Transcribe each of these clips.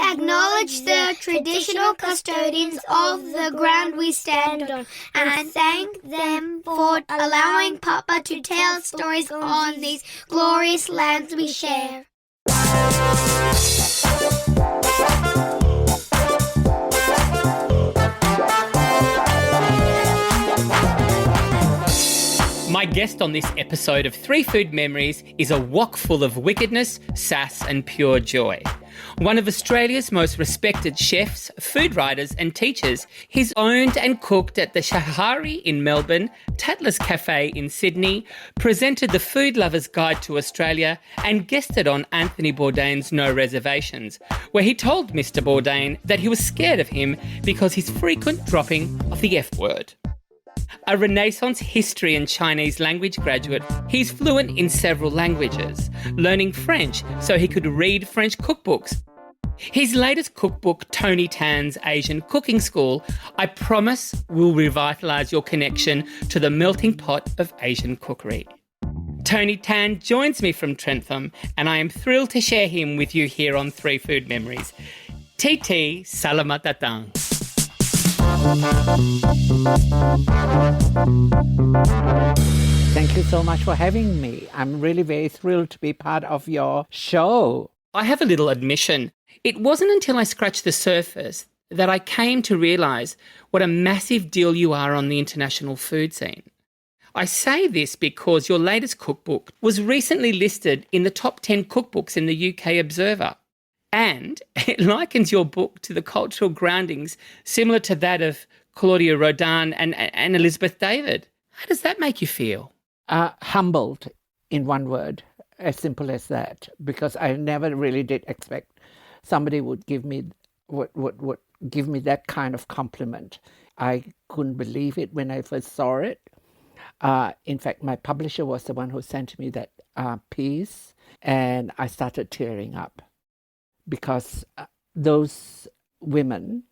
acknowledge the traditional custodians of the ground we stand on and thank them for allowing Papa to tell stories on these glorious lands we share. My guest on this episode of Three Food Memories is a wok full of wickedness, sass and pure joy. One of Australia's most respected chefs, food writers and teachers, he's owned and cooked at the Shahari in Melbourne, Tatler's Cafe in Sydney, presented the Food Lover's Guide to Australia and guested on Anthony Bourdain's No Reservations, where he told Mr Bourdain that he was scared of him because his frequent dropping of the F word. A Renaissance history and Chinese language graduate, he's fluent in several languages, learning French so he could read French cookbooks. His latest cookbook, Tony Tan's Asian Cooking School, I promise will revitalise your connection to the melting pot of Asian cookery. Tony Tan joins me from Trentham, and I am thrilled to share him with you here on Three Food Memories. TT Salamat Datang. Thank you so much for having me. I'm really very thrilled to be part of your show. I have a little admission. It wasn't until I scratched the surface that I came to realise what a massive deal you are on the international food scene. I say this because your latest cookbook was recently listed in the top 10 cookbooks in the UK Observer. And it likens your book to the cultural groundings similar to that of Claudia Rodan and Elizabeth David. How does that make you feel? Humbled, in one word, as simple as that, because I never really did expect somebody would give me would give me that kind of compliment. I couldn't believe it when I first saw it. In fact, my publisher was the one who sent me that piece, and I started tearing up. Because those women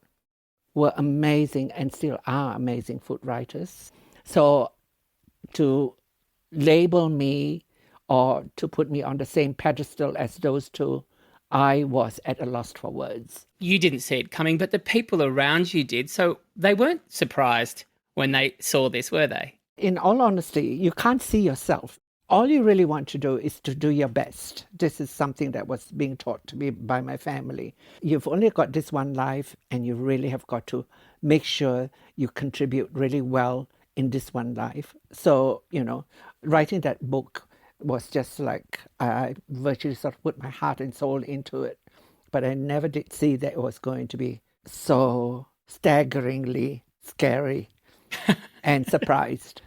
were amazing and still are amazing food writers. So to label me or to put me on the same pedestal as those two, I was at a loss for words. You didn't see it coming, but the people around you did. So they weren't surprised when they saw this, were they? In all honesty, you can't see yourself. All you really want to do is to do your best. This is something that was being taught to me by my family. You've only got this one life, and you really have got to make sure you contribute really well in this one life. So, writing that book was just like I virtually sort of put my heart and soul into it. But I never did see that it was going to be so staggeringly scary and surprised.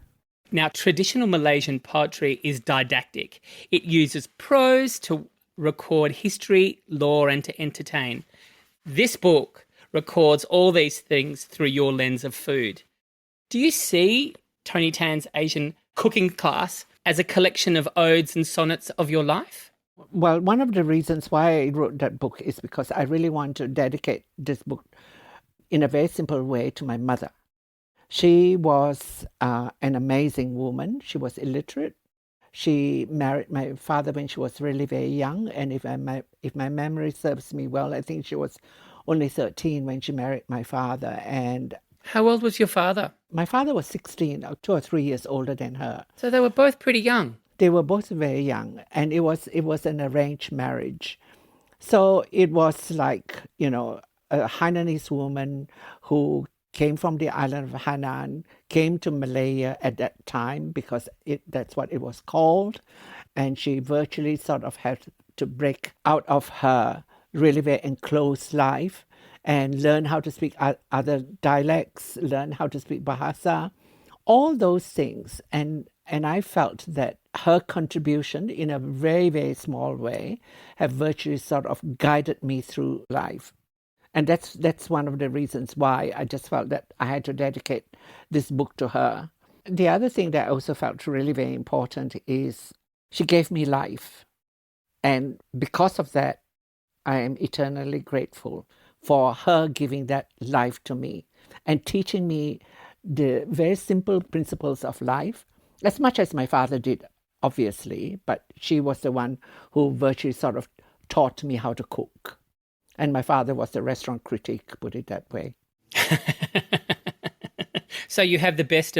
Now, traditional Malaysian poetry is didactic. It uses prose to record history, lore, and to entertain. This book records all these things through your lens of food. Do you see Tony Tan's Asian cooking class as a collection of odes and sonnets of your life? Well, one of the reasons why I wrote that book is because I really want to dedicate this book in a very simple way to my mother. She was an amazing woman. She was illiterate. She married my father when she was really very young. And if my memory serves me well, I think she was only 13 when she married my father. And how old was your father? My father was 16, 2 or 3 years older than her. So they were both pretty young. They were both very young. And it was an arranged marriage. So it was like, a Hainanese woman who came from the island of Hainan, came to Malaya at that time because that's what it was called. And she virtually sort of had to break out of her really very enclosed life and learn how to speak other dialects, learn how to speak Bahasa, all those things. And I felt that her contribution in a very, very small way have virtually sort of guided me through life. And that's one of the reasons why I just felt that I had to dedicate this book to her. The other thing that I also felt really very important is she gave me life. And because of that, I am eternally grateful for her giving that life to me and teaching me the very simple principles of life, as much as my father did, obviously, but she was the one who virtually sort of taught me how to cook. And my father was a restaurant critic, put it that way. So you have the best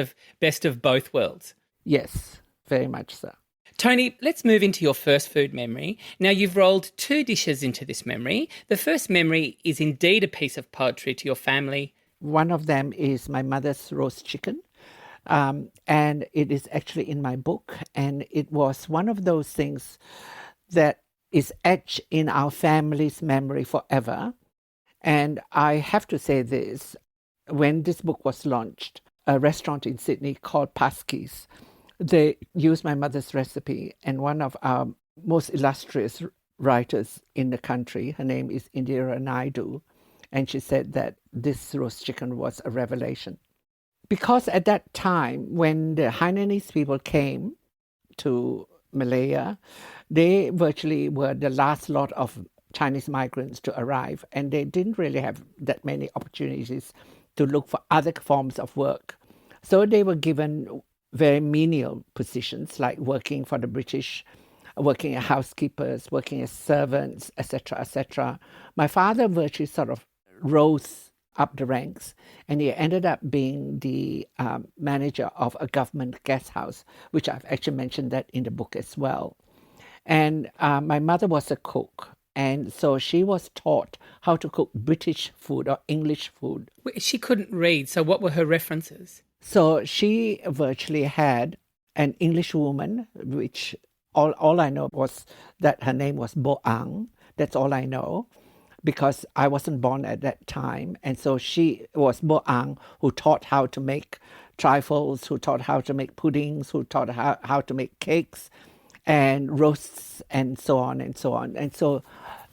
of both worlds. Yes, very much so. Tony, let's move into your first food memory. Now, you've rolled two dishes into this memory. The first memory is indeed a piece of poetry to your family. One of them is my mother's roast chicken, and it is actually in my book. And it was one of those things that is etched in our family's memory forever. And I have to say this, when this book was launched, a restaurant in Sydney called Paskey's, they used my mother's recipe, and one of our most illustrious writers in the country, her name is Indira Naidu, and she said that this roast chicken was a revelation. Because at that time, when the Hainanese people came to Malaya, they virtually were the last lot of Chinese migrants to arrive, and they didn't really have that many opportunities to look for other forms of work. So they were given very menial positions like working for the British, working as housekeepers, working as servants, etc., etc. My father virtually sort of rose up the ranks, and he ended up being the manager of a government guest house, which I've actually mentioned that in the book as well. And my mother was a cook, and so she was taught how to cook British food or English food. She couldn't read, so what were her references? So she virtually had an English woman, which all I know was that her name was Bo Ang. That's all I know, because I wasn't born at that time. And so she was Bo Ang, who taught how to make trifles, who taught how to make puddings, who taught how to make cakes and roasts and so on and so on. And so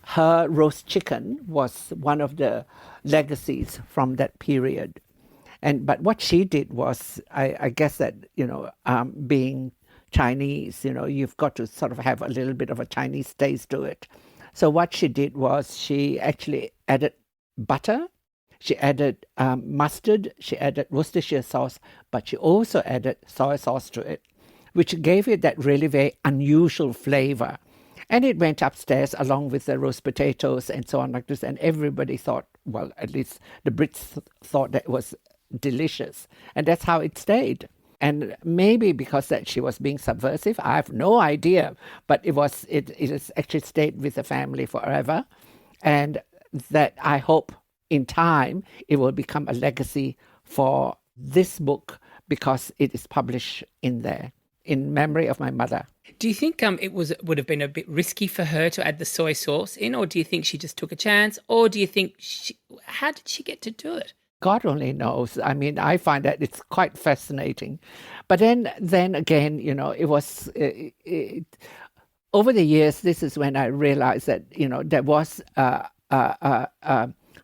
her roast chicken was one of the legacies from that period. But what she did was, I guess that, being Chinese, you've got to sort of have a little bit of a Chinese taste to it. So what she did was she actually added butter, she added mustard, she added Worcestershire sauce, but she also added soy sauce to it, which gave it that really very unusual flavor. And it went upstairs along with the roast potatoes and so on like this. And everybody thought, well, at least the Brits thought that it was delicious. And that's how it stayed. And maybe because that she was being subversive, I have no idea. But it has actually stayed with the family forever. And that I hope in time it will become a legacy for this book, because it is published in there in memory of my mother. Do you think would have been a bit risky for her to add the soy sauce in, or do you think she just took a chance, or do you think how did she get to do it? God only knows. I mean, I find that it's quite fascinating. But then again, it was over the years. This is when I realized that there was a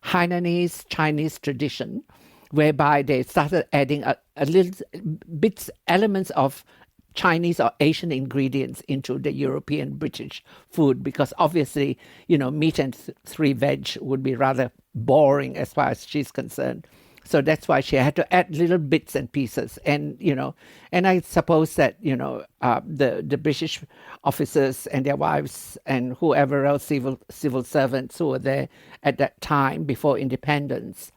Hainanese Chinese tradition whereby they started adding a little elements of Chinese or Asian ingredients into the European British food, because obviously, meat and three veg would be rather boring as far as she's concerned. So that's why she had to add little bits and pieces. And, and I suppose that, the British officers and their wives and whoever else, civil servants who were there at that time before independence,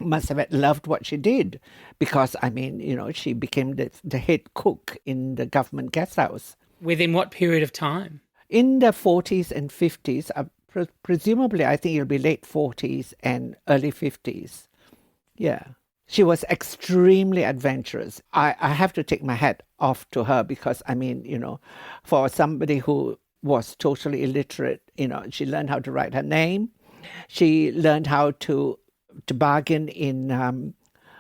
must have loved what she did, because, I mean, she became the head cook in the government guest house. Within what period of time? In the 40s and 50s, presumably I think it'll be late 40s and early 50s. Yeah. She was extremely adventurous. I have to take my hat off to her, because, I mean, for somebody who was totally illiterate, she learned how to write her name. She learned how to bargain in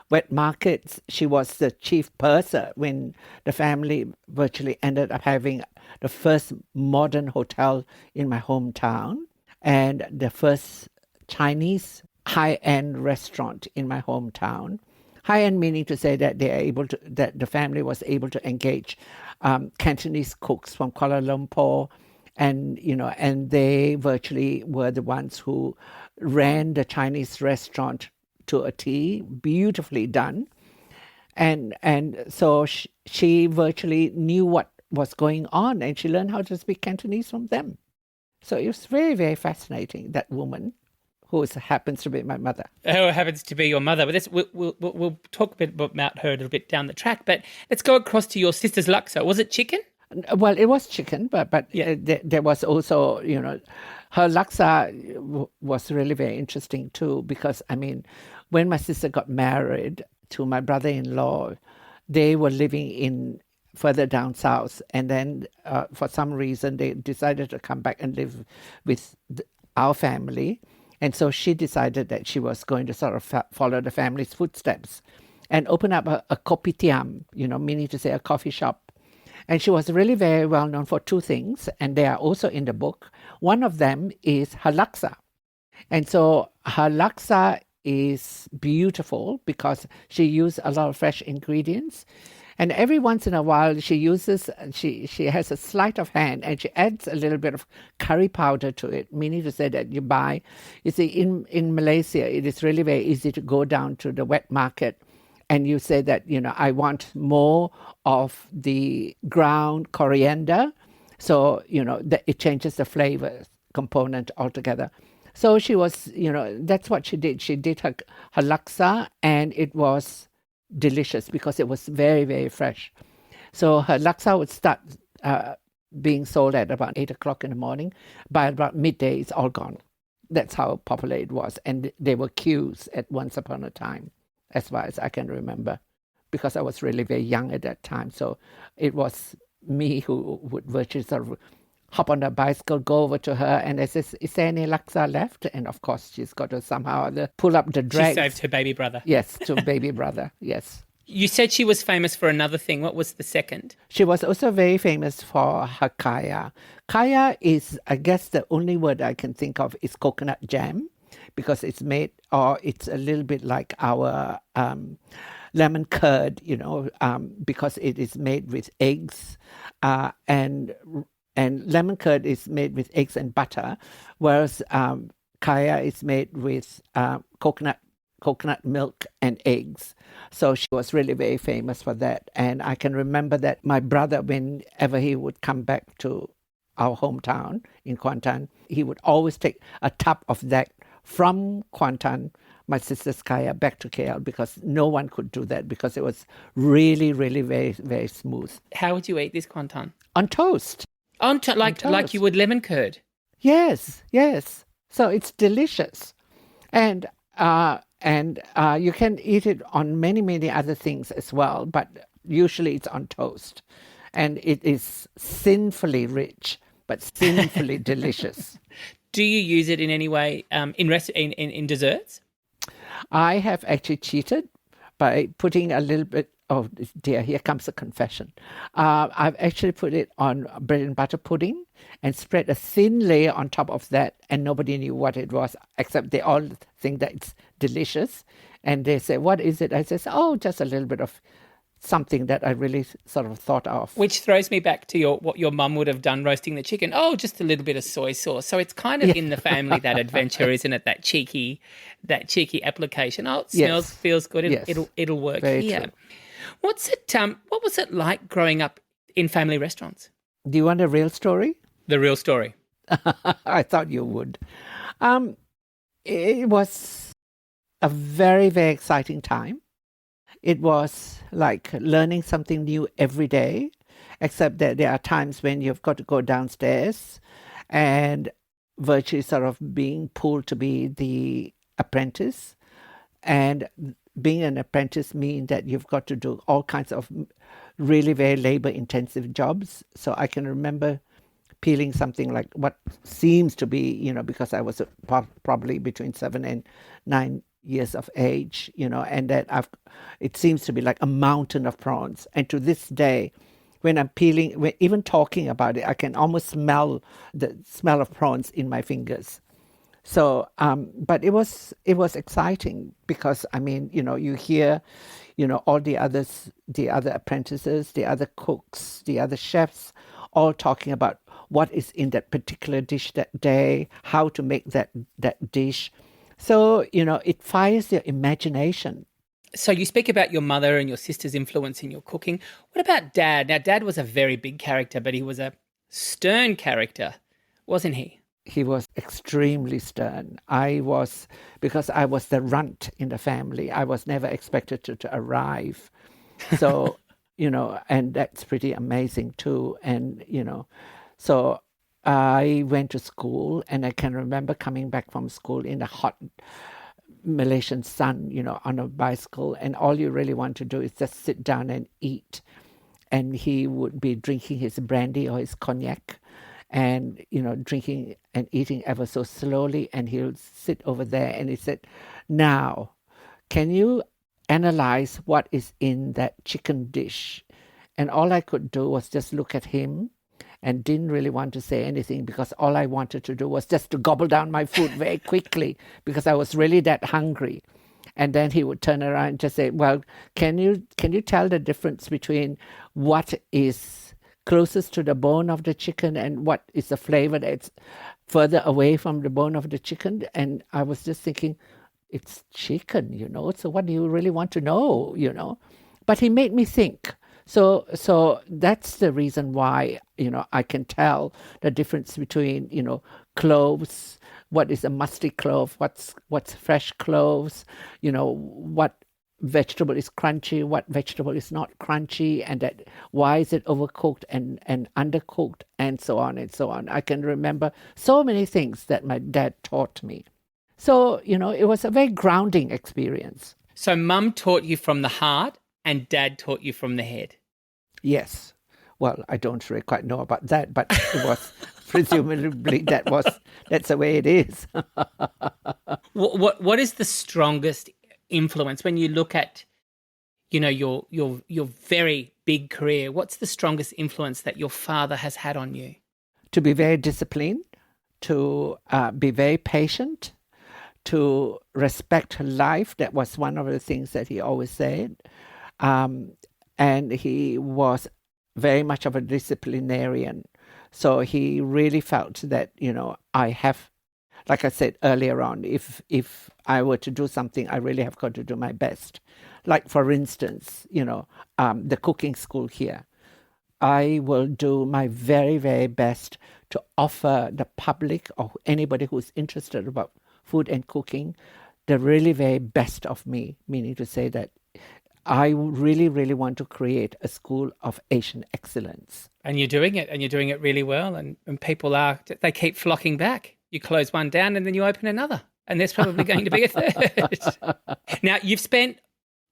wet markets. She was the chief purser when the family virtually ended up having the first modern hotel in my hometown and the first Chinese high-end restaurant in my hometown. High-end meaning to say that that the family was able to engage Cantonese cooks from Kuala Lumpur, and they virtually were the ones who ran the Chinese restaurant to a T, beautifully done. And so she virtually knew what was going on, and she learned how to speak Cantonese from them. So it was very, very fascinating, that woman. who happens to be my mother. Who happens to be your mother. But we'll talk a bit about her a little bit down the track. But let's go across to your sister's laksa. Was it chicken? Well, it was chicken, but Yeah. there was also, her laksa was really very interesting too, because, I mean, when my sister got married to my brother-in-law, they were living in further down south, and then for some reason they decided to come back and live with our family, and so she decided that she was going to sort of follow the family's footsteps and open up a kopitiam, meaning to say a coffee shop. And she was really very well known for two things, and they are also in the book. One of them is her laksa. And so her laksa is beautiful because she used a lot of fresh ingredients. And every once in a while she has a sleight of hand and she adds a little bit of curry powder to it, meaning to say that you see, in Malaysia, it is really very easy to go down to the wet market and you say that, I want more of the ground coriander. So, it changes the flavor component altogether. So she was, that's what she did. She did her laksa, and it was delicious because it was very, very fresh. So her laksa would start being sold at about 8 o'clock in the morning. By about midday, it's all gone. That's how popular it was. And there were queues at once upon a time, as far as I can remember, because I was really very young at that time. So it was me who would virtually sort of hop on the bicycle, go over to her, and I says, "Is there any laksa left?" And of course, she's got to somehow pull up the dregs. She saved her baby brother. Yes, to baby brother, yes. You said she was famous for another thing. What was the second? She was also very famous for her kaya. Kaya is, I guess, the only word I can think of is coconut jam, because it's made, or it's a little bit like our lemon curd, because it is made with eggs, and lemon curd is made with eggs and butter, whereas kaya is made with coconut milk and eggs. So she was really very famous for that. And I can remember that my brother, whenever he would come back to our hometown in Kuantan, he would always take a tub of that from Kuantan, my sister's kaya, back to KL, because no one could do that, because it was really, really very, very smooth. How would you eat this kwantan? On toast. Like you would lemon curd? Yes. So it's delicious. And you can eat it on many, many other things as well, but usually it's on toast. And it is sinfully rich, but sinfully delicious. Do you use it in any way in desserts? I have actually cheated by putting a little bit, oh dear, here comes a confession. I've actually put it on bread and butter pudding and spread a thin layer on top of that, and nobody knew what it was, except they all think that it's delicious. And they say, "What is it?" I say, "Oh, just a little bit of something that I really sort of thought of." Which throws me back to what your mum would have done roasting the chicken. Oh, just a little bit of soy sauce. So it's kind of in the family, that adventure, isn't it? That cheeky application. Oh, it smells, feels good. It'll work Very here. true. What was it like growing up in family restaurants? Do you want a real story? The real story. I thought you would. It was a very, very exciting time. It was like learning something new every day, except that there are times when you've got to go downstairs and virtually sort of being pulled to be the apprentice. And being an apprentice means that you've got to do all kinds of really very labor-intensive jobs. So I can remember peeling something like what seems to be, because I was probably between 7 and 9 years of age, and that it seems to be like a mountain of prawns. And to this day, when I'm peeling, even talking about it, I can almost smell the smell of prawns in my fingers. So, but it was exciting because, I mean, you hear, all the other apprentices, the other cooks, the other chefs, all talking about what is in that particular dish that day, how to make that dish. So, it fires your imagination. So you speak about your mother and your sister's influence in your cooking. What about Dad? Now, Dad was a very big character, but he was a stern character, wasn't he? he was extremely stern. Because I was the runt in the family, I was never expected to arrive. So, and that's pretty amazing too. And, so I went to school, and I can remember coming back from school in a hot Malaysian sun, on a bicycle, and all you really want to do is just sit down and eat. And he would be drinking his brandy or his cognac, and drinking and eating ever so slowly, and he'll sit over there and he said, "Now, can you analyze what is in that chicken dish?" And all I could do was just look at him and didn't really want to say anything, because all I wanted to do was just to gobble down my food very quickly, because I was really that hungry. And then he would turn around and just say, "Well, can you tell the difference between what is closest to the bone of the chicken and what is the flavor that's further away from the bone of the chicken?" And I was just thinking, it's chicken, so what do you really want to know, But he made me think. So that's the reason why, I can tell the difference between, cloves, what is a musty clove, what's fresh cloves, what vegetable is crunchy, what vegetable is not crunchy, and that why is it overcooked and undercooked, and so on and so on. I can remember so many things that my dad taught me. So, it was a very grounding experience. So Mum taught you from the heart and Dad taught you from the head? Yes. Well, I don't really quite know about that, but it was presumably that's the way it is. What is the strongest influence when you look at, your very big career? What's the strongest influence that your father has had on you? To be very disciplined, to be very patient, to respect life. That was one of the things that he always said. And he was very much of a disciplinarian. So he really felt that, I have, like I said earlier on, if I were to do something, I really have got to do my best. Like, for instance, the cooking school here. I will do my very, very best to offer the public or anybody who's interested about food and cooking the really very best of me, meaning to say that I really, really want to create a school of Asian excellence. And you're doing it, and you're doing it really well. And people they keep flocking back. You close one down and then you open another. And there's probably going to be a third. Now, you've spent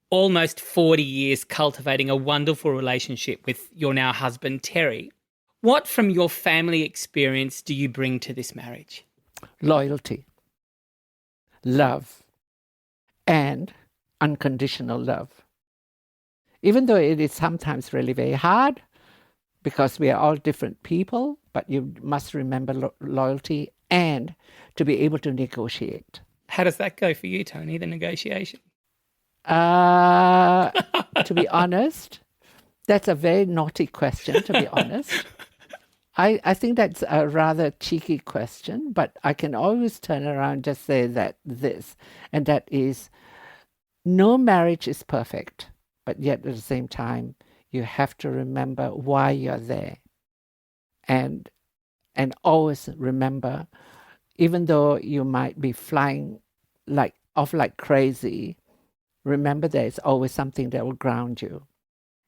almost 40 years cultivating a wonderful relationship with your now husband, Terry. What from your family experience do you bring to this marriage? Loyalty, love, and unconditional love. Even though it is sometimes really very hard, because we are all different people, but you must remember loyalty and to be able to negotiate. How does that go for you, Tony, the negotiation? To be honest, that's a very naughty question, to be honest. I think that's a rather cheeky question, but I can always turn around and just say and that is, no marriage is perfect, but yet at the same time, you have to remember why you're there. And always remember, even though you might be flying like crazy, remember there's always something that will ground you.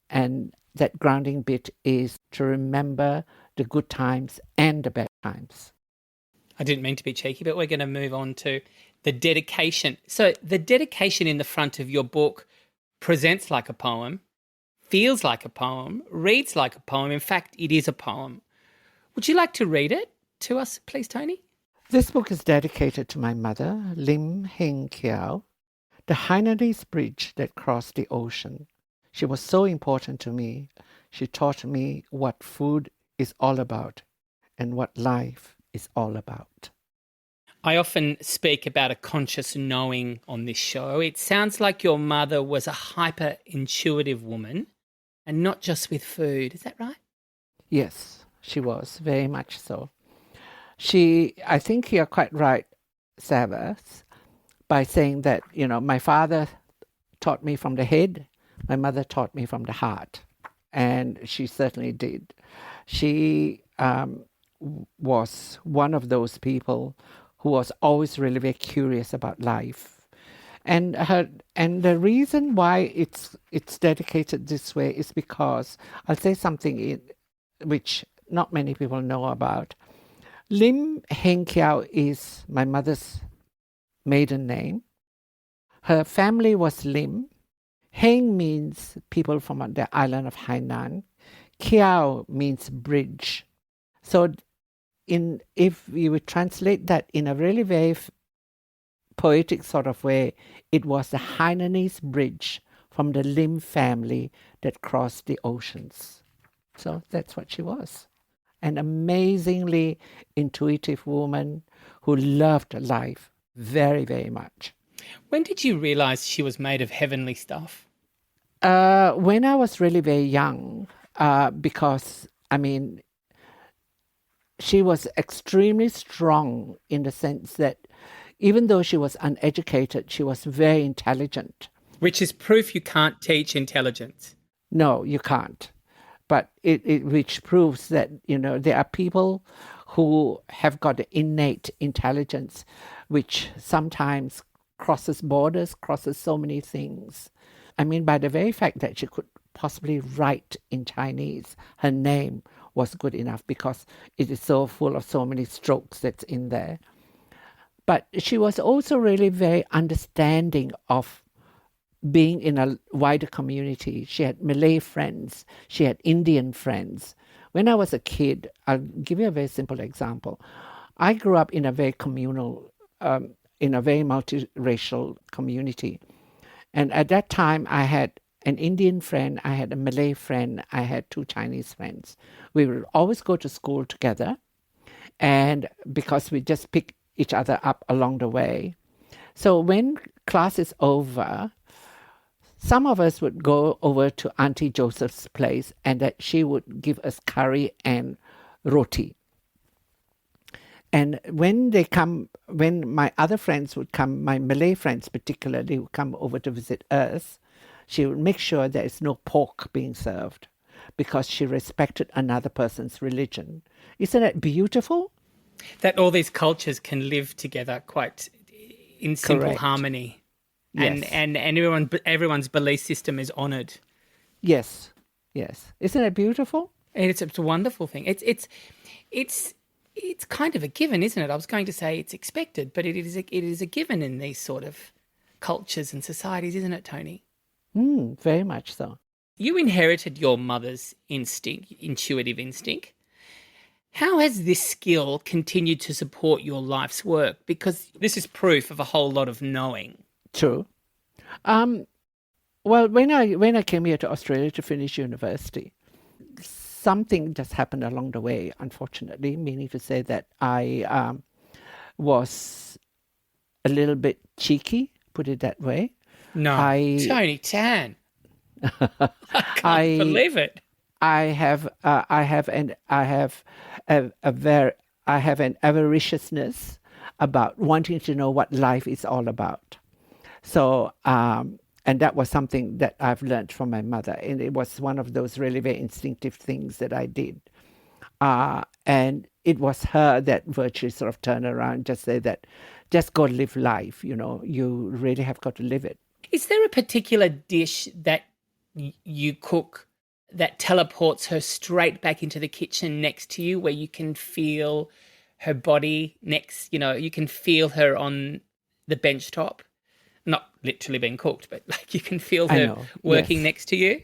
And that grounding bit is to remember the good times and the bad times. I didn't mean to be cheeky, but we're going to move on to the dedication. So the dedication in the front of your book presents like a poem, feels like a poem, reads like a poem. In fact, it is a poem. Would you like to read it to us, please, Tony? This book is dedicated to my mother, Lim Heng Kiao, the Hainanese bridge that crossed the ocean. She was so important to me. She taught me what food is all about and what life is all about. I often speak about a conscious knowing on this show. It sounds like your mother was a hyper-intuitive woman, and not just with food. Is that right? Yes, she was, very much so. I think you're quite right, Sabbath, by saying that, my father taught me from the head, my mother taught me from the heart, and she certainly did. She was one of those people who was always really very curious about life. And the reason why it's dedicated this way is because I'll say something which not many people know about. Lim Heng Kiao is my mother's maiden name. Her family was Lim. Heng means people from the island of Hainan. Kiao means bridge. So if you would translate that in a really very poetic sort of way, it was the Hainanese bridge from the Lim family that crossed the oceans. So that's what she was. An amazingly intuitive woman who loved life very, very much. When did you realize she was made of heavenly stuff? When I was really very young, because, I mean, she was extremely strong in the sense that even though she was uneducated, she was very intelligent. Which is proof you can't teach intelligence. No, you can't. But which proves that, there are people who have got the innate intelligence, which sometimes crosses borders, crosses so many things. I mean, by the very fact that she could possibly write in Chinese, her name was good enough because it is so full of so many strokes that's in there. But she was also really very understanding of being in a wider community. She had Malay friends, she had Indian friends. When I was a kid, I'll give you a very simple example. I grew up in a very communal, in a very multiracial community. And at that time, I had an Indian friend, I had a Malay friend, I had 2 Chinese friends. We would always go to school together, and because we just pick each other up along the way. So when class is over, some of us would go over to Auntie Joseph's place, and that she would give us curry and roti. And when my other friends would come, my Malay friends particularly, would come over to visit us, she would make sure there is no pork being served because she respected another person's religion. Isn't that beautiful? That all these cultures can live together quite in simple Correct. harmony. Yes. And everyone's belief system is honoured. Yes. Isn't it beautiful? And it's a wonderful thing. It's kind of a given, isn't it? I was going to say it's expected, but it is a given in these sort of cultures and societies, isn't it, Tony? Very much so. You inherited your mother's intuitive instinct. How has this skill continued to support your life's work? Because this is proof of a whole lot of knowing. True. Well, when I came here to Australia to finish university, something just happened along the way, unfortunately, meaning to say that I was a little bit cheeky, put it that way. No, Tony Tan. I can't believe it. I have an avariciousness about wanting to know what life is all about. So, and that was something that I've learned from my mother, and it was one of those really very instinctive things that I did. And it was her that virtually sort of turned around, just say that, just go live life. You really have got to live it. Is there a particular dish that you cook that teleports her straight back into the kitchen next to you, where you can feel her body next, you can feel her on the bench top? Not literally being cooked, but like you can feel her working next to you?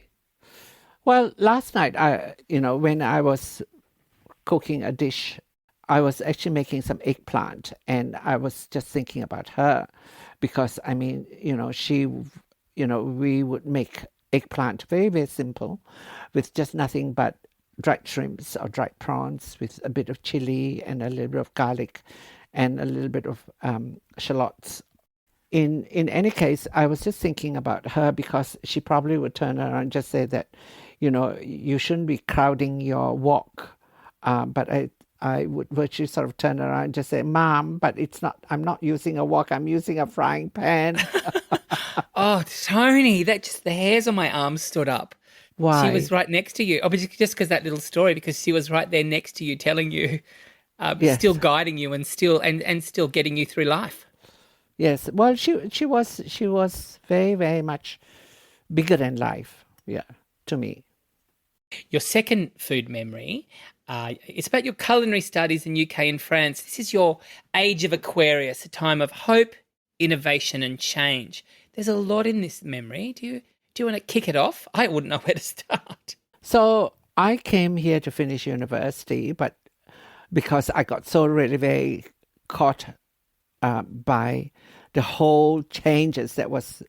Well, last night, when I was cooking a dish, I was actually making some eggplant, and I was just thinking about her because, I mean, we would make eggplant very, very simple with just nothing but dried shrimps or dried prawns with a bit of chili and a little bit of garlic and a little bit of shallots. In any case, I was just thinking about her because she probably would turn around and just say that, you shouldn't be crowding your wok. But I would virtually sort of turn around and just say, Mom, but I'm not using a wok, I'm using a frying pan. Oh, Tony, the hairs on my arms stood up. Why? She was right next to you. Oh, but just because that little story, because she was right there next to you, telling you, Yes. still guiding you, and still getting you through life. Yes. Well, she was very, very much bigger than life. Yeah, to me. Your second food memory, it's about your culinary studies in UK and France. This is your age of Aquarius, a time of hope, innovation, and change. There's a lot in this memory. Do you want to kick it off? I wouldn't know where to start. So I came here to finish university, but because I got so really very caught by the whole changes that was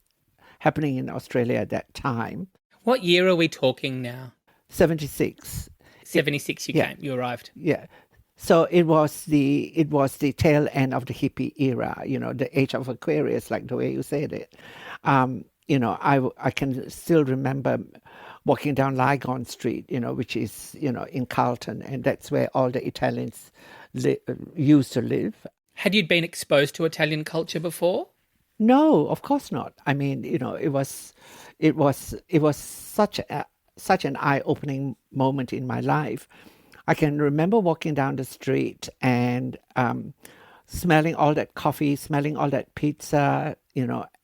happening in Australia at that time, What year are we talking now? 76. 76 you Yeah. came, you arrived. Yeah. So it was the tail end of the hippie era, the age of Aquarius, like the way you said it. I can still remember walking down Lygon Street, which is, in Carlton, and that's where all the Italians used to live. Had you been exposed to Italian culture before? No, of course not. I mean, it was such an eye-opening moment in my life. I can remember walking down the street and smelling all that coffee, smelling all that pizza,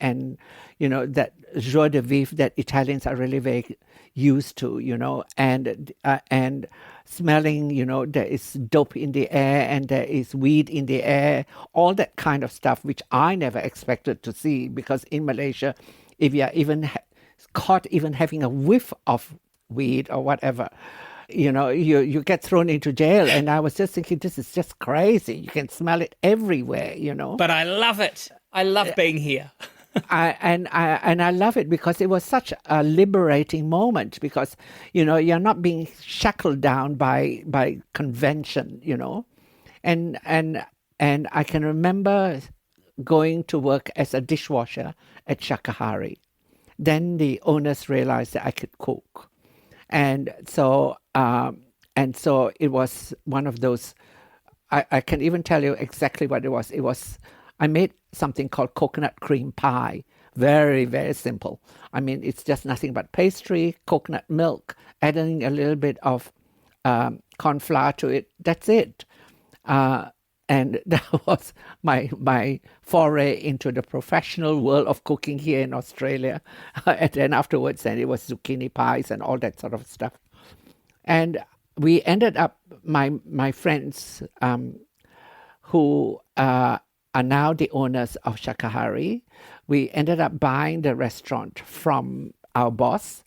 and that joie de vivre that Italians are really very used to, and smelling, there is dope in the air and there is weed in the air, all that kind of stuff, which I never expected to see, because in Malaysia, if you are even caught even having a whiff of weed or whatever, you get thrown into jail. And I was just thinking, this is just crazy. You can smell it everywhere, But I love it. I love being here. I love it because it was such a liberating moment, because you're not being shackled down by convention, and I can remember going to work as a dishwasher at Shakahari. Then the owners realized that I could cook, and so it was one of those. I can even tell you exactly what it was. I made something called coconut cream pie. Very, very simple. I mean, it's just nothing but pastry, coconut milk, adding a little bit of corn flour to it. That's it. And that was my foray into the professional world of cooking here in Australia. And then afterwards, then it was zucchini pies and all that sort of stuff. And we ended up, my friends who are now the owners of Shakahari, we ended up buying the restaurant from our boss.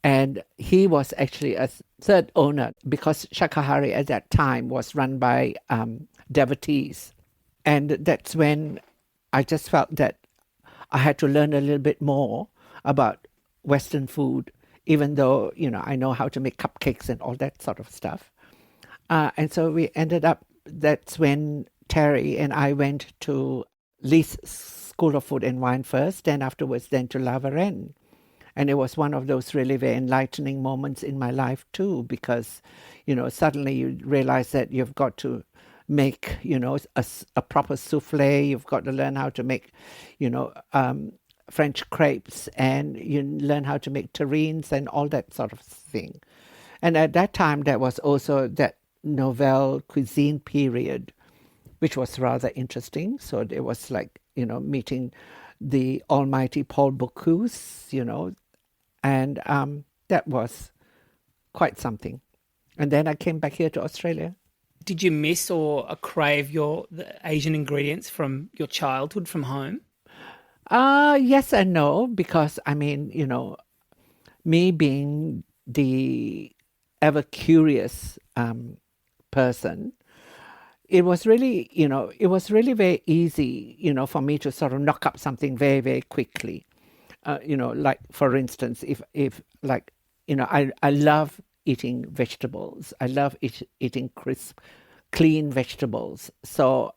And he was actually a third owner, because Shakahari at that time was run by devotees. And that's when I just felt that I had to learn a little bit more about Western food, even though, I know how to make cupcakes and all that sort of stuff. And so we ended up, that's when Terry and I went to Lee's School of Food and Wine first, then afterwards then to La Varenne. And it was one of those really very enlightening moments in my life too, because, suddenly you realize that you've got to make, a proper souffle. You've got to learn how to make, French crepes, and you learn how to make terrines and all that sort of thing. And at that time, there was also that nouvelle cuisine period, which was rather interesting. So it was like, meeting the almighty Paul Bocuse, and that was quite something. And then I came back here to Australia. Did you miss or crave the Asian ingredients from your childhood from home? Yes and no, because I mean, me being the ever curious person, it was really, very easy, for me to sort of knock up something very, very quickly. Like for instance, if like, I love eating vegetables. I love eating crisp, clean vegetables. So,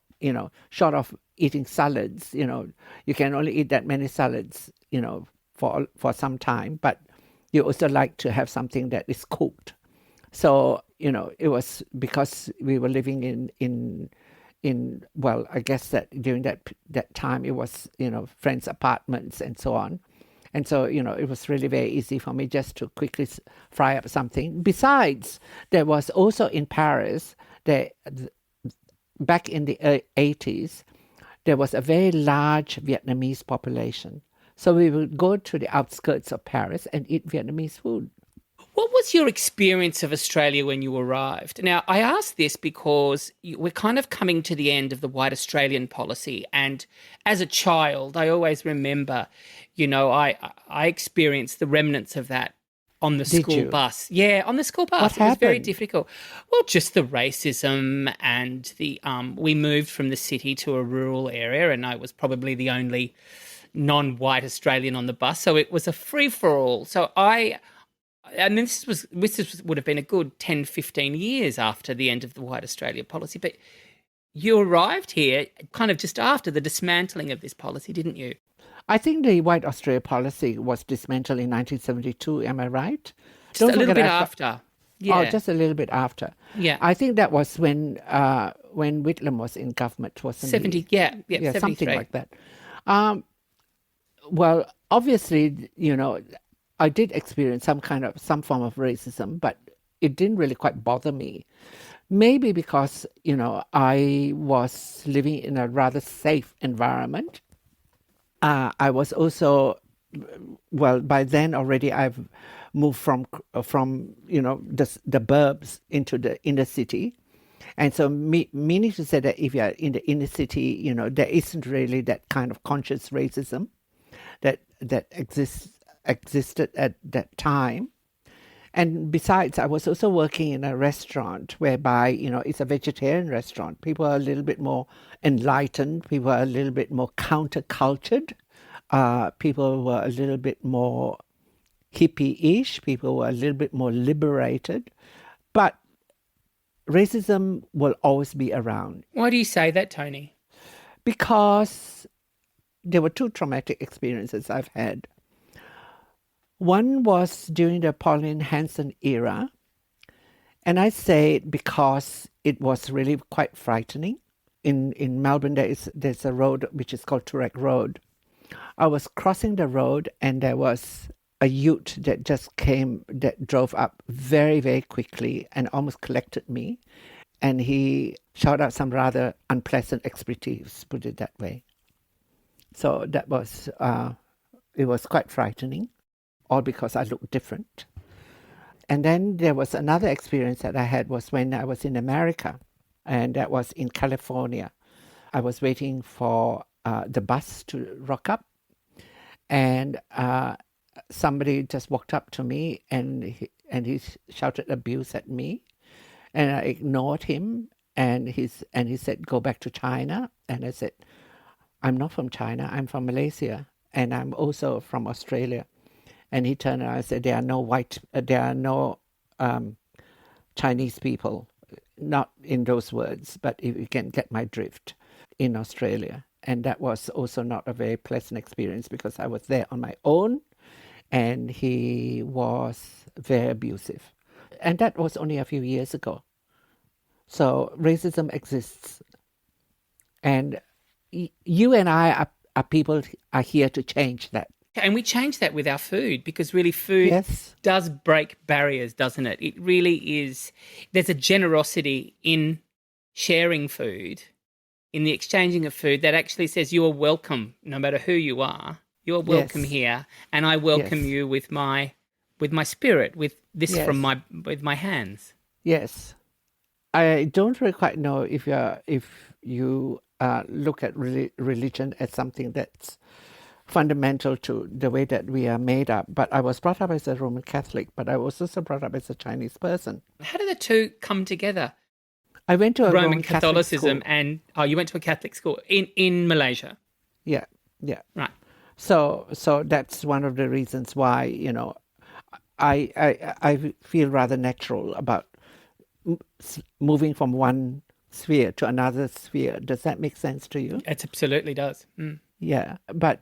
short of eating salads, you can only eat that many salads, for some time, but you also like to have something that is cooked. So, it was because we were living in well, I guess that during that time it was, friends' apartments and so on. And so, it was really very easy for me just to quickly fry up something. Besides, there was also in Paris, back in the 80s, there was a very large Vietnamese population. So we would go to the outskirts of Paris and eat Vietnamese food. What was your experience of Australia when you arrived? Now, I ask this because we're kind of coming to the end of the White Australian policy. And as a child, I always remember, I experienced the remnants of that on the school bus. Yeah, on the school bus. What It was very happened? difficult. Well, just the racism and we moved from the city to a rural area, and I was probably the only non-white Australian on the bus. So it was a free-for-all. And this would have been a good 10, 15 years after the end of the White Australia policy. But you arrived here kind of just after the dismantling of this policy, didn't you? I think the White Australia policy was dismantled in 1972. Am I right? Just a little bit after. Yeah. Oh, just a little bit after. Yeah. I think that was when Whitlam was in government, wasn't 70, he? yeah, Yeah, 73. something like that. Well, obviously, I did experience some form of racism, but it didn't really quite bother me. Maybe because, I was living in a rather safe environment. I was also, by then already I've moved from the burbs into the inner city. And so meaning to say that if you're in the inner city, there isn't really that kind of conscious racism that existed at that time. And besides, I was also working in a restaurant whereby, it's a vegetarian restaurant. People are a little bit more enlightened. People are a little bit more countercultured. People were a little bit more hippie-ish. People were a little bit more liberated. But racism will always be around. Why do you say that, Tony? Because there were two traumatic experiences I've had. One was during the Pauline Hanson era, and I say it because it was really quite frightening. In Melbourne, there's a road which is called Toorak Road. I was crossing the road, and there was a ute that drove up very, very quickly and almost collected me. And he shouted out some rather unpleasant expletives, put it that way. So that was, it was quite frightening, all because I looked different. And then there was another experience that I had was when I was in America, and that was in California. I was waiting for the bus to rock up, and somebody just walked up to me and he shouted abuse at me, and I ignored him, and he said, "Go back to China." And I said, "I'm not from China, I'm from Malaysia, and I'm also from Australia." And he turned around and said, there are no Chinese people, not in those words, but if you can get my drift, in Australia. And that was also not a very pleasant experience because I was there on my own, and he was very abusive. And that was only a few years ago. So racism exists. And you and I are here to change that. And we change that with our food because really food Yes. does break barriers, doesn't it? It really is. There's a generosity in sharing food, in the exchanging of food that actually says you are welcome no matter who you are. You are welcome Yes. here, and I welcome Yes. you with my spirit, with this Yes. with my hands. Yes. I don't really quite know if you look at religion as something that's fundamental to the way that we are made up. But I was brought up as a Roman Catholic, but I was also brought up as a Chinese person. How do the two come together? I went to a Roman Catholic Catholicism school. and you went to a Catholic school in Malaysia. Yeah. Right. So that's one of the reasons why, I feel rather natural about moving from one sphere to another sphere. Does that make sense to you? It absolutely does. Mm. Yeah, but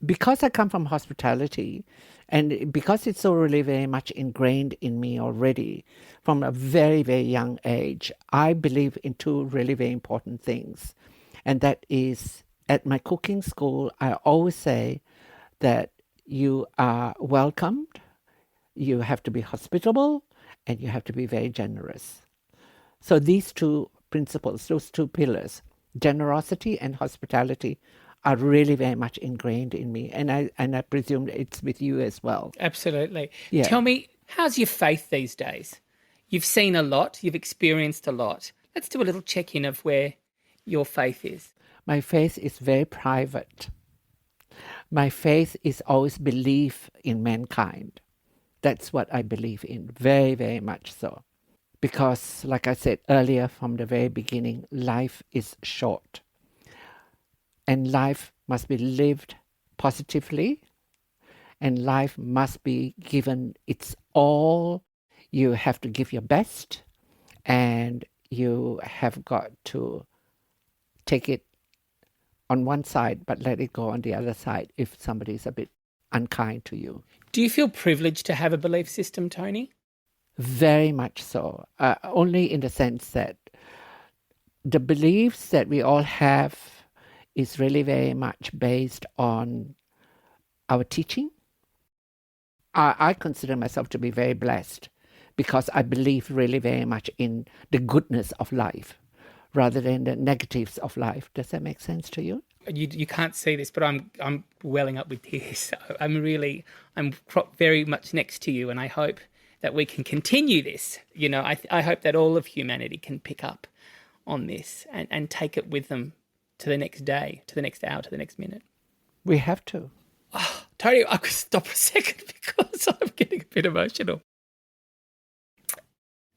because I come from hospitality, and because it's so really very much ingrained in me already from a very, very young age, I believe in two really very important things. And that is, at my cooking school, I always say that you are welcomed, you have to be hospitable, and you have to be very generous. So these two principles, those two pillars, generosity and hospitality, are really very much ingrained in me. And I presume it's with you as well. Absolutely. Yeah. Tell me, how's your faith these days? You've seen a lot, you've experienced a lot. Let's do a little check-in of where your faith is. My faith is very private. My faith is always belief in mankind. That's what I believe in, very, very much so. Because, like I said earlier from the very beginning, life is short. And life must be lived positively. And life must be given its all. You have to give your best. And you have got to take it on one side, but let it go on the other side if somebody is a bit unkind to you. Do you feel privileged to have a belief system, Tony? Very much so. Only in the sense that the beliefs that we all have is really very much based on our teaching. I consider myself to be very blessed because I believe really very much in the goodness of life rather than the negatives of life. Does that make sense to you? You can't see this, but I'm welling up with tears. I'm very much next to you, and I hope that we can continue this. You know, I hope that all of humanity can pick up on this and take it with them to the next day, to the next hour, to the next minute. We have to. Oh, Tony, I could stop a second because I'm getting a bit emotional.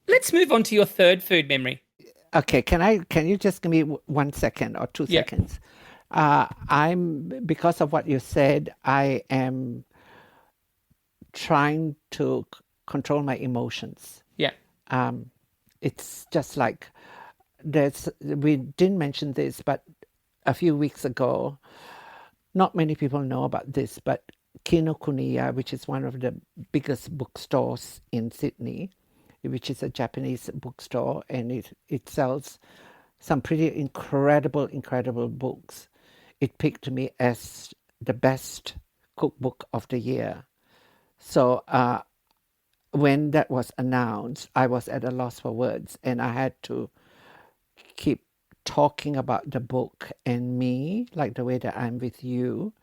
Let's move on to your third food memory. Okay, can you just give me 1 second or 2 seconds? Because of what you said, I am trying to control my emotions. Yeah. It's just like we didn't mention this, but a few weeks ago, not many people know about this, but Kinokuniya, which is one of the biggest bookstores in Sydney, which is a Japanese bookstore, and it sells some pretty incredible books. It picked me as the best cookbook of the year. So when that was announced, I was at a loss for words, and I had to keep talking about the book and me, like the way that I'm with you.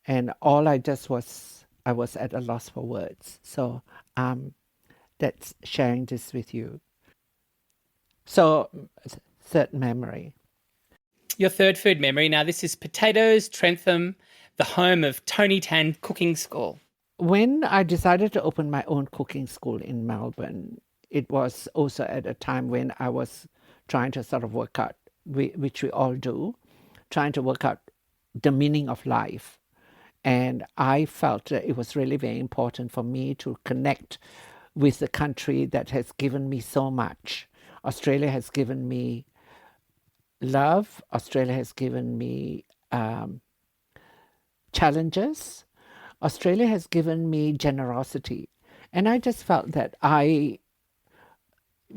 And all I was at a loss for words. So that's sharing this with you. So, third memory. Your third food memory. Now, this is Potatoes, Trentham, the home of Tony Tan Cooking School. When I decided to open my own cooking school in Melbourne, it was also at a time when I was trying to sort of work out, which we all do, trying to work out the meaning of life. And I felt that it was really very important for me to connect with the country that has given me so much. Australia has given me love. Australia has given me challenges. Australia has given me generosity. And I just felt that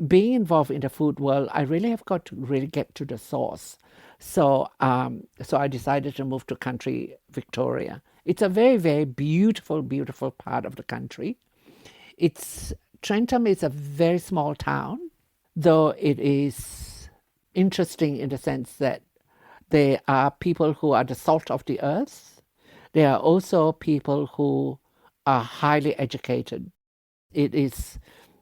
being involved in the food world, I really have got to really get to the source. So I decided to move to country Victoria. It's a very, very beautiful part of the country. Trentham is a very small town, though it is interesting in the sense that there are people who are the salt of the earth. There are also people who are highly educated. It is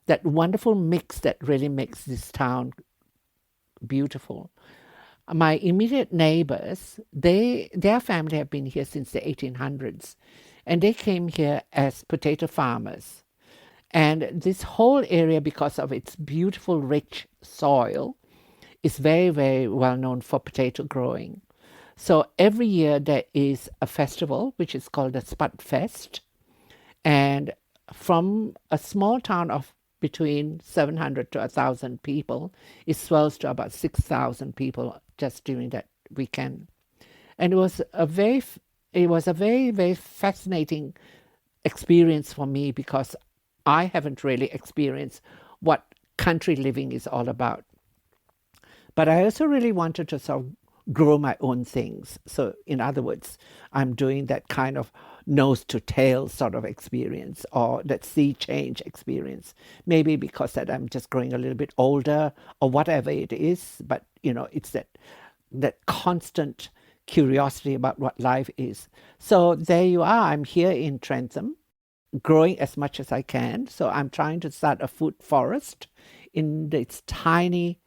that wonderful mix that really makes this town beautiful. My immediate neighbors, their family have been here since the 1800s, and they came here as potato farmers. And this whole area, because of its beautiful, rich soil, is very, very well known for potato growing. So every year there is a festival, which is called the Spud Fest. And from a small town of between 700 to 1,000 people, it swells to about 6,000 people just during that weekend. And it was a very, very fascinating experience for me because I haven't really experienced what country living is all about. But I also really wanted to sort of grow my own things. So in other words, I'm doing that kind of nose to tail sort of experience, or that sea change experience. Maybe because that I'm just growing a little bit older or whatever it is, but it's that constant curiosity about what life is. So there you are. I'm here in Trentham, growing as much as I can. So I'm trying to start a food forest in this tiny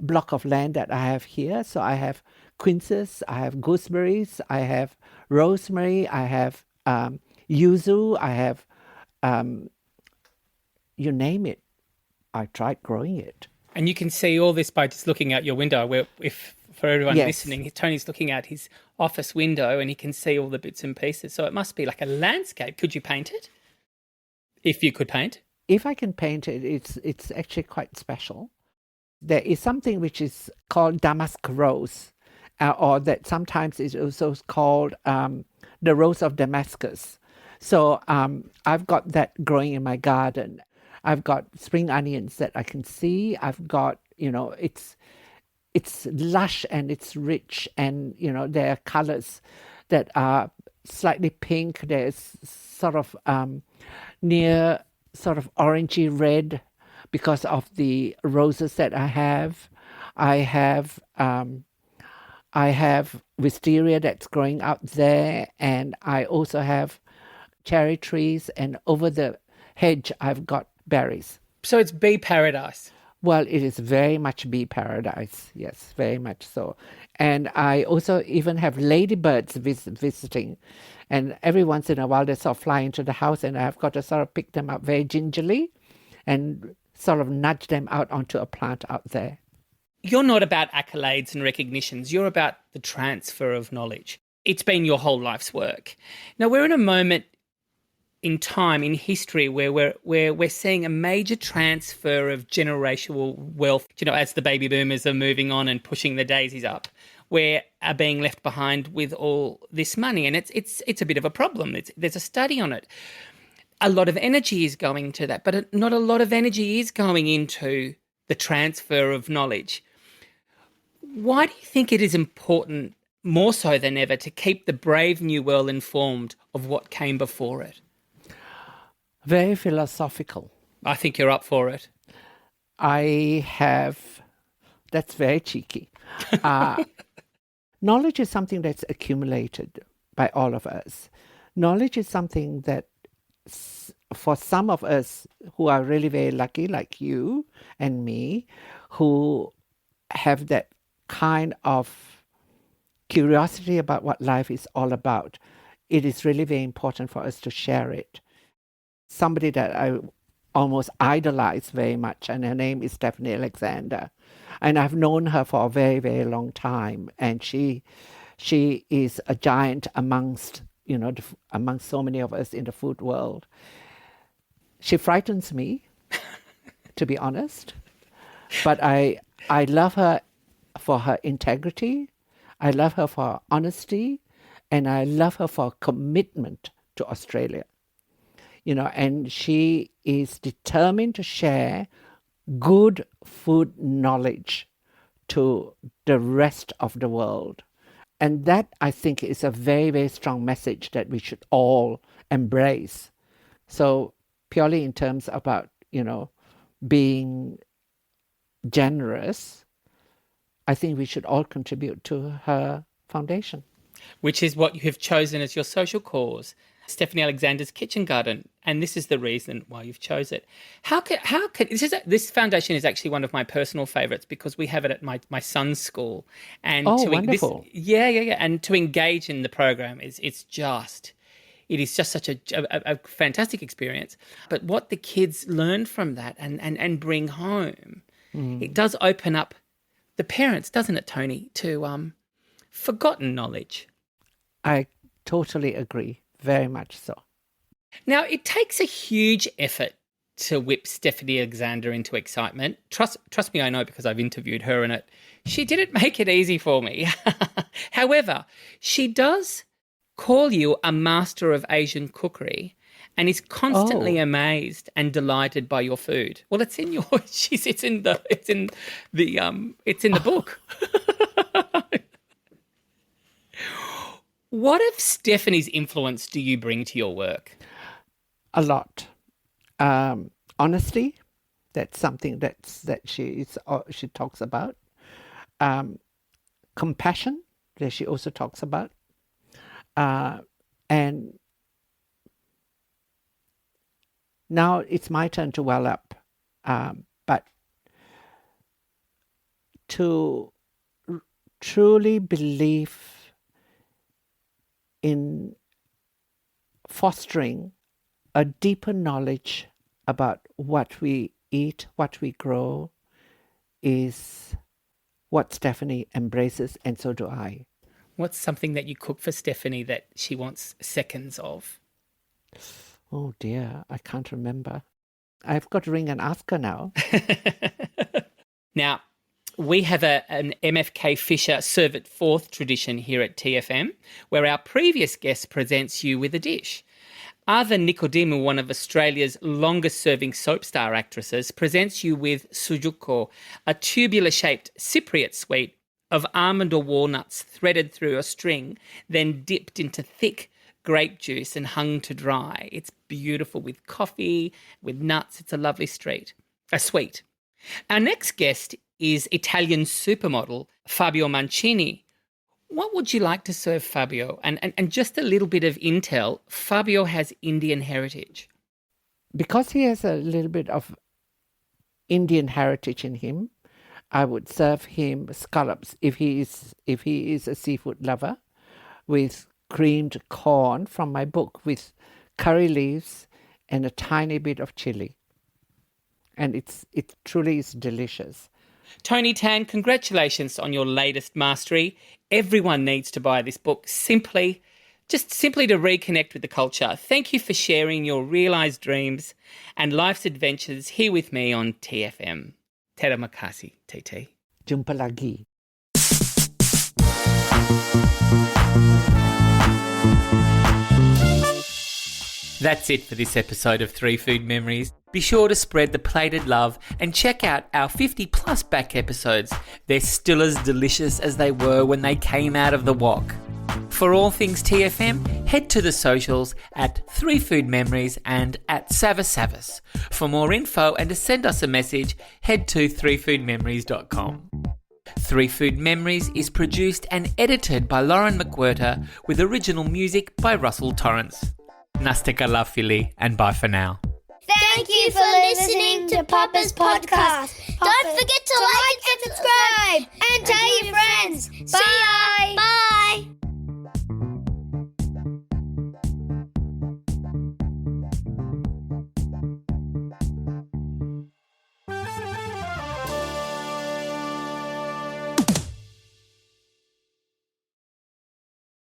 block of land that I have here. So I have quinces, I have gooseberries, I have rosemary, I have yuzu, I have you name it. I tried growing it. And you can see all this by just looking out your window. Where, if for everyone Yes. listening, Tony's looking out his office window and he can see all the bits and pieces. So it must be like a landscape. Could you paint it? If you could paint? If I can paint it, it's actually quite special. There is something which is called damask rose, or that sometimes is also called the rose of Damascus. So I've got that growing in my garden. I've got spring onions that I can see. I've got, it's lush and it's rich, and there are colors that are slightly pink. There's sort of near sort of orangey red because of the roses that I have. I have wisteria that's growing out there, and I also have cherry trees, and over the hedge I've got berries. So it's bee paradise. Well, it is very much bee paradise. Yes, very much so. And I also even have ladybirds visiting. And every once in a while they sort of fly into the house, and I've got to sort of pick them up very gingerly and sort of nudge them out onto a plant out there. You're not about accolades and recognitions. You're about the transfer of knowledge. It's been your whole life's work. Now, we're in a moment in time, in history, where we're seeing a major transfer of generational wealth. As the baby boomers are moving on and pushing the daisies up, we are being left behind with all this money, and it's a bit of a problem. There's a study on it. A lot of energy is going to that, but not a lot of energy is going into the transfer of knowledge. Why do you think it is important, more so than ever, to keep the brave new world informed of what came before it? Very philosophical. I think you're up for it. That's very cheeky. Knowledge is something that's accumulated by all of us. Knowledge is something that, for some of us who are really very lucky, like you and me, who have that kind of curiosity about what life is all about, it is really very important for us to share it. Somebody that I almost idolize very much, and her name is Stephanie Alexander. And I've known her for a very, very long time. And she is a giant amongst so many of us in the food world. She frightens me, to be honest. But I love her for her integrity. I love her for her honesty. And I love her for her commitment to Australia. And she is determined to share good food knowledge to the rest of the world. And that, I think, is a very, very strong message that we should all embrace. So purely in terms about, being generous, I think we should all contribute to her foundation. Which is what you have chosen as your social cause, Stephanie Alexander's Kitchen Garden, and this is the reason why you've chose it. How can this foundation is actually one of my personal favourites because we have it at my son's school, and wonderful. And to engage in the program it is just such a fantastic experience. But what the kids learn from that and bring home, it does open up the parents, doesn't it, Tony, to forgotten knowledge. I totally agree. Very much so. Now, it takes a huge effort to whip Stephanie Alexander into excitement. Trust me, I know, because I've interviewed her in it. She didn't make it easy for me. However, she does call you a master of Asian cookery and is constantly amazed and delighted by your food. Well, it's in the book. What of Stephanie's influence do you bring to your work? A lot. Honesty, that's something that she talks about. Compassion, that she also talks about. And now it's my turn to well up. But to truly believe in fostering a deeper knowledge about what we eat, what we grow, is what Stephanie embraces, and so do I. What's something that you cook for Stephanie that she wants seconds of? Oh dear, I can't remember. I've got to ring and ask her now. Now, we have an MFK Fisher Serve It Forth tradition here at TFM, where our previous guest presents you with a dish. Ava Nicodemu, one of Australia's longest-serving soap star actresses, presents you with sujuko, a tubular-shaped Cypriot sweet of almond or walnuts threaded through a string, then dipped into thick grape juice and hung to dry. It's beautiful with coffee, with nuts. It's a lovely sweet. Our next guest is Italian supermodel Fabio Mancini. What would you like to serve Fabio? And just a little bit of intel, Fabio has Indian heritage. Because he has a little bit of Indian heritage in him, I would serve him scallops if he is a seafood lover, with creamed corn from my book, with curry leaves and a tiny bit of chili. And it truly is delicious. Tony Tan, congratulations on your latest mastery. Everyone needs to buy this book simply to reconnect with the culture. Thank you for sharing your realised dreams and life's adventures here with me on TFM. Terima kasih, TT. Jumpa lagi. That's it for this episode of 3 Food Memories. Be sure to spread the plated love and check out our 50 plus back episodes. They're still as delicious as they were when they came out of the wok. For all things TFM, head to the socials at 3 Food Memories and at Savasavas. For more info and to send us a message, head to 3foodmemories.com. 3 Food Memories is produced and edited by Lauren McWhirter with original music by Russell Torrance. Nastika Lafili, and bye for now. Thank you for listening to Papa's podcast. Don't forget to like and subscribe and tell your friends. Bye. Bye.